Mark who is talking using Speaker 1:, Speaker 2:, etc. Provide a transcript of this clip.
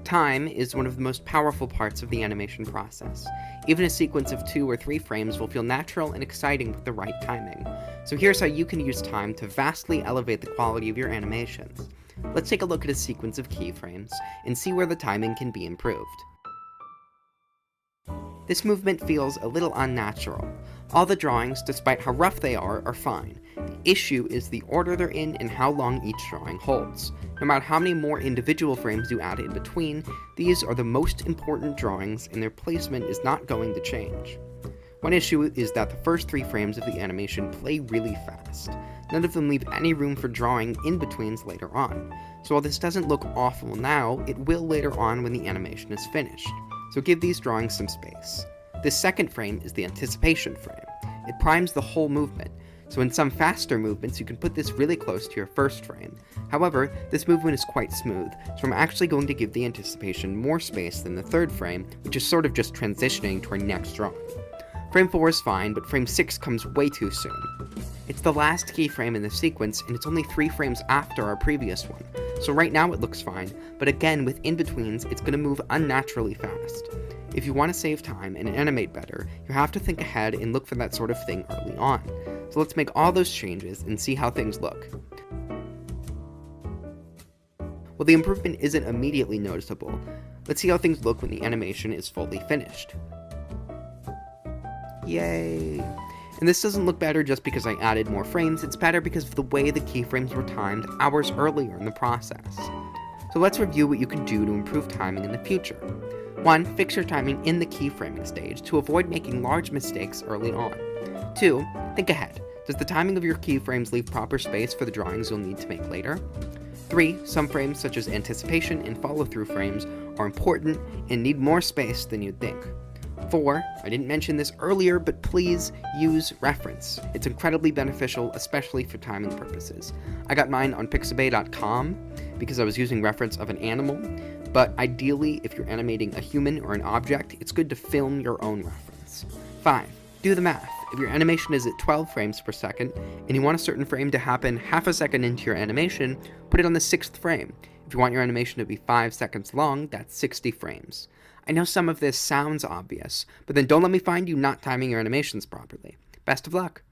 Speaker 1: Time is one of the most powerful parts of the animation process. Even a sequence of 2 or 3 frames will feel natural and exciting with the right timing. So here's how you can use time to vastly elevate the quality of your animations. Let's take a look at a sequence of keyframes and see where the timing can be improved. This movement feels a little unnatural. All the drawings, despite how rough they are fine. The issue is the order they're in and how long each drawing holds. No matter how many more individual frames you add in between, these are the most important drawings and their placement is not going to change. One issue is that the first 3 frames of the animation play really fast. None of them leave any room for drawing in-betweens later on. So while this doesn't look awful now, it will later on when the animation is finished. So give these drawings some space. This second frame is the anticipation frame. It primes the whole movement, so in some faster movements you can put this really close to your first frame. However, this movement is quite smooth, so I'm actually going to give the anticipation more space than the third frame, which is sort of just transitioning to our next drawing. Frame 4 is fine, but frame 6 comes way too soon. It's the last keyframe in the sequence, and it's only 3 frames after our previous one, so right now it looks fine, but again with in-betweens it's going to move unnaturally fast. If you want to save time and animate better, you have to think ahead and look for that sort of thing early on. So let's make all those changes and see how things look. Well, the improvement isn't immediately noticeable. Let's see how things look when the animation is fully finished. Yay! And this doesn't look better just because I added more frames, it's better because of the way the keyframes were timed hours earlier in the process. So let's review what you can do to improve timing in the future. 1. Fix your timing in the keyframing stage to avoid making large mistakes early on. 2. Think ahead. Does the timing of your keyframes leave proper space for the drawings you'll need to make later? 3. Some frames such as anticipation and follow-through frames are important and need more space than you'd think. 4. I didn't mention this earlier, but please use reference. It's incredibly beneficial, especially for timing purposes. I got mine on Pixabay.com because I was using reference of an animal, but ideally, if you're animating a human or an object, it's good to film your own reference. 5. Do the math. If your animation is at 12 frames per second, and you want a certain frame to happen half a second into your animation, put it on the 6th frame. If you want your animation to be 5 seconds long, that's 60 frames. I know some of this sounds obvious, but then don't let me find you not timing your animations properly. Best of luck!